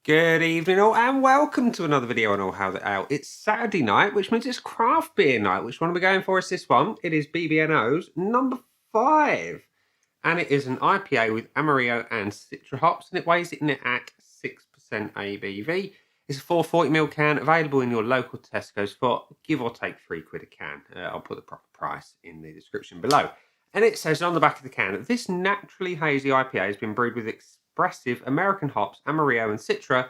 Good evening all and welcome to another video on All How the Ale. It's Saturday night, which means it's craft beer night. Which one are we going for is this one? It is BBNO's number 5. And it is an IPA with Amarillo and Citra hops, and it weighs it in at 6% ABV. It's a 440ml can available in your local Tesco's for give or take £3 a can. I'll put the proper price in the description below. And it says on the back of the can that this naturally hazy IPA has been brewed with expressive American hops, Amarillo and Citra,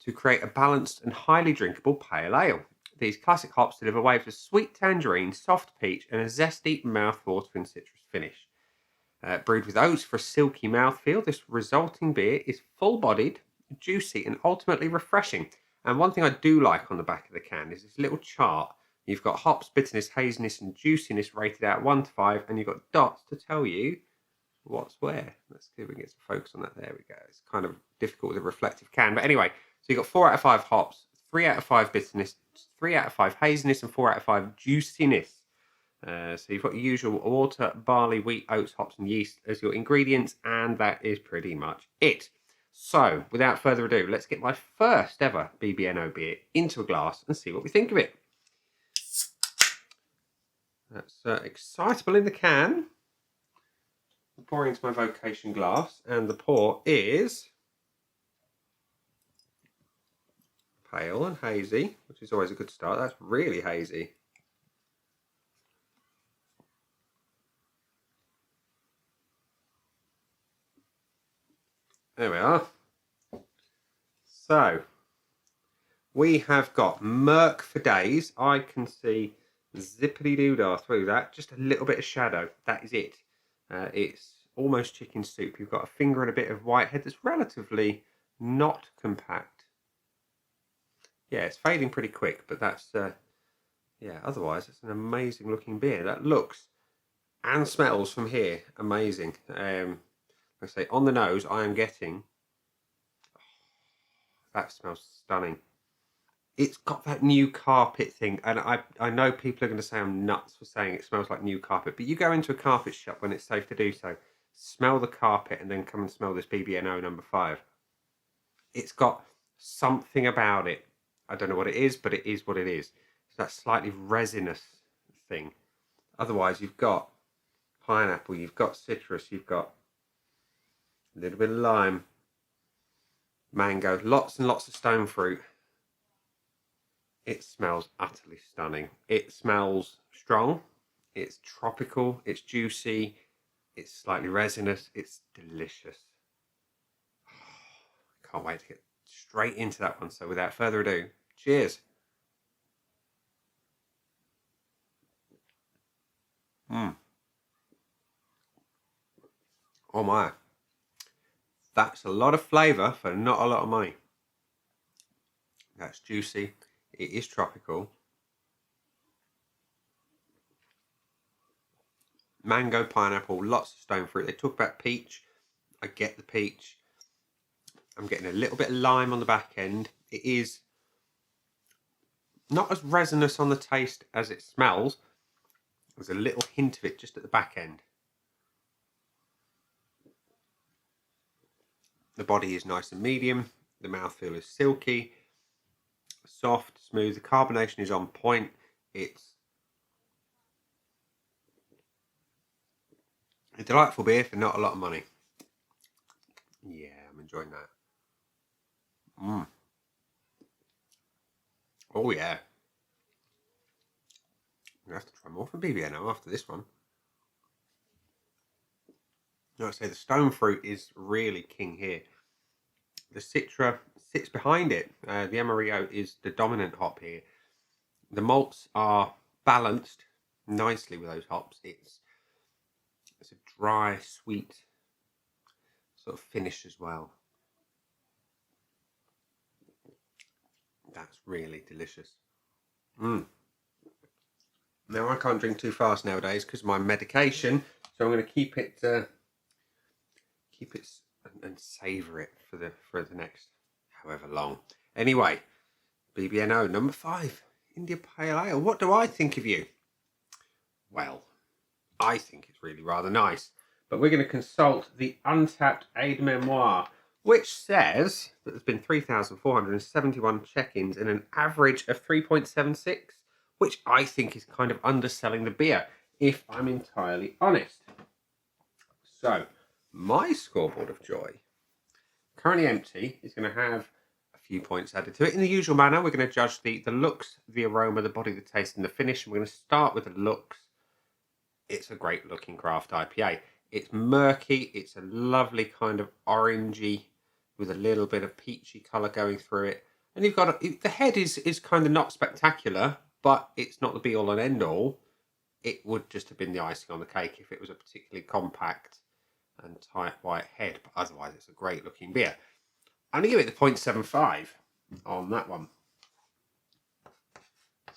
to create a balanced and highly drinkable pale ale. These classic hops deliver waves of sweet tangerine, soft peach, and a zesty, mouth-watering citrus finish. Brewed with oats for a silky mouthfeel, this resulting beer is full-bodied, juicy, and ultimately refreshing. And one thing I do like on the back of the can is this little chart. You've got hops, bitterness, haziness, and juiciness rated out 1 to 5, and you've got dots to tell you what's where. Let's see if we can get some focus on that. There we go. It's kind of difficult with a reflective can. But anyway, so you've got 4 out of 5 hops, 3 out of 5 bitterness, 3 out of 5 haziness, and 4 out of 5 juiciness. So you've got your usual water, barley, wheat, oats, hops, and yeast as your ingredients, and that is pretty much it. So, without further ado, let's get my first ever BBNO beer into a glass and see what we think of it. That's excitable in the can. I'm pouring into my vocation glass, and the pour is pale and hazy, which is always a good start. That's really hazy. There we are. So, we have got murk for days. I can see zippity-doo-dah through that. Just a little bit of shadow. That is it. It's almost chicken soup. You've got a finger and a bit of whitehead that's relatively not compact. Yeah, it's fading pretty quick, but that's, yeah, otherwise it's an amazing looking beer. That looks and smells from here amazing. I say on the nose, I am getting. That smells stunning. It's got that new carpet thing, and I know people are going to say I'm nuts for saying it smells like new carpet, but you go into a carpet shop when it's safe to do so, smell the carpet, and then come and smell this BBNO number 5. It's got something about it. I don't know what it is, but it is what it is. It's that slightly resinous thing. Otherwise, you've got pineapple, you've got citrus, you've got a little bit of lime, mango, lots and lots of stone fruit. It smells utterly stunning. It smells strong, it's tropical, it's juicy, it's slightly resinous, it's delicious. Can't wait to get straight into that one. So without further ado, cheers. Oh my. That's a lot of flavour for not a lot of money. That's juicy. It is tropical. Mango, pineapple, lots of stone fruit. They talk about peach. I get the peach. I'm getting a little bit of lime on the back end. It is not as resinous on the taste as it smells. There's a little hint of it just at the back end. The body is nice and medium. The mouthfeel is silky, soft, smooth. The carbonation is on point. It's a delightful beer for not a lot of money. Yeah, I'm enjoying that. Oh yeah. I'm going to have to try more from BBNO after this one. Like I say, the stone fruit is really king here. The Citra sits behind it. The Amarillo is the dominant hop here. The malts are balanced nicely with those hops. It's a dry, sweet sort of finish as well. That's really delicious. Now I can't drink too fast nowadays because of my medication, so I'm going to keep it and savour it for the next however long. Anyway, BBNO number 5, India Pale Ale. What do I think of you? Well, I think it's really rather nice. But we're going to consult the untapped aide memoire. which says that there's been 3,471 check-ins and an average of 3.76, which I think is kind of underselling the beer, if I'm entirely honest. So, my scoreboard of joy, currently empty, is going to have a few points added to it. In the usual manner, we're going to judge the looks, the aroma, the body, the taste, and the finish. And we're going to start with the looks. It's a great looking craft IPA. It's murky. It's a lovely kind of orangey with a little bit of peachy colour going through it. And you've got the head is kind of not spectacular, but it's not the be all and end all. It would just have been the icing on the cake if it was a particularly compact and tight white head. But otherwise, it's a great looking beer. I'm going to give it the 0.75 on that one.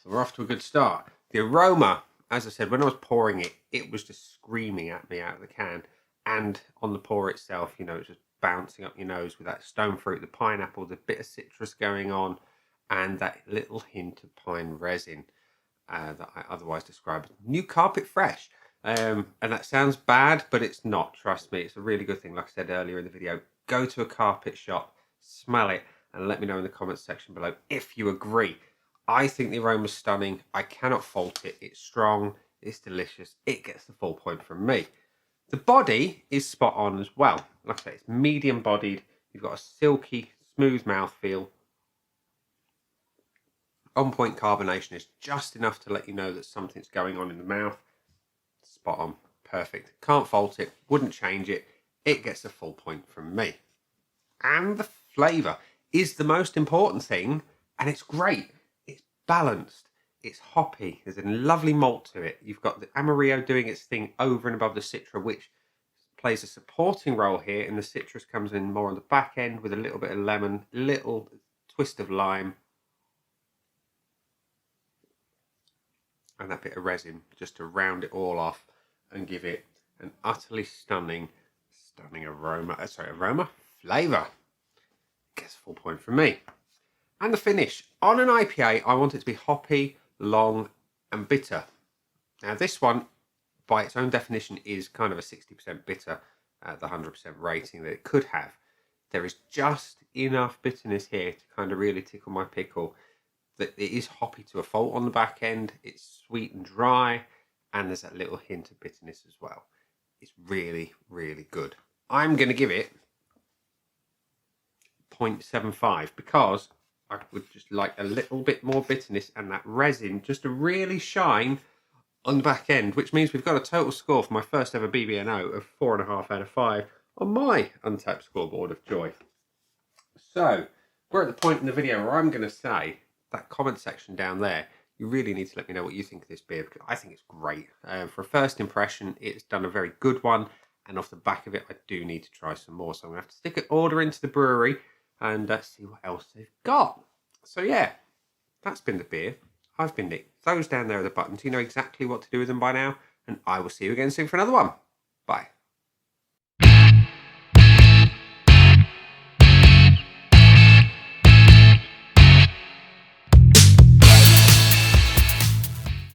So we're off to a good start. The aroma, as I said, when I was pouring it, it was just screaming at me out of the can. And on the pour itself, you know, it's just bouncing up your nose with that stone fruit, the pineapple, the bit of citrus going on, and that little hint of pine resin that I otherwise describe as new carpet fresh. And that sounds bad, but it's not. Trust me, it's a really good thing. Like I said earlier in the video, go to a carpet shop, smell it, and let me know in the comments section below if you agree. I think the aroma's stunning. I cannot fault it. It's strong. It's delicious. It gets the full point from me. The body is spot on as well. Like I say, it's medium bodied. You've got a silky, smooth mouthfeel. On point carbonation is just enough to let you know that something's going on in the mouth. Spot on. Perfect. Can't fault it. Wouldn't change it. It gets the full point from me. And the flavour is the most important thing. And it's great. It's balanced. It's hoppy. There's a lovely malt to it. You've got the Amarillo doing its thing over and above the Citra, which plays a supporting role here. And the citrus comes in more on the back end with a little bit of lemon, little twist of lime. And that bit of resin just to round it all off and give it an utterly stunning flavour. Gets a full point from me. And the finish. On an IPA, I want it to be hoppy, long and bitter. Now this one, by its own definition, is kind of a 60% bitter at the 100% rating that it could have. There is just enough bitterness here to kind of really tickle my pickle. That it is hoppy to a fault on the back end. It's sweet and dry, and there's that little hint of bitterness as well. It's really, really good. I'm going to give it 0.75 because I would just like a little bit more bitterness and that resin just to really shine on the back end, which means we've got a total score for my first ever BBNO of 4.5 out of 5 on my Untapped scoreboard of joy. So we're at the point in the video where I'm going to say that comment section down there, you really need to let me know what you think of this beer because I think it's great. For a first impression, it's done a very good one, and off the back of it, I do need to try some more. So I'm going to have to stick an order into the brewery and see what else they've got. So yeah, that's been the beer. I've been Nick. Those down there are the buttons. You know exactly what to do with them by now, and I will see you again soon for another one. Bye.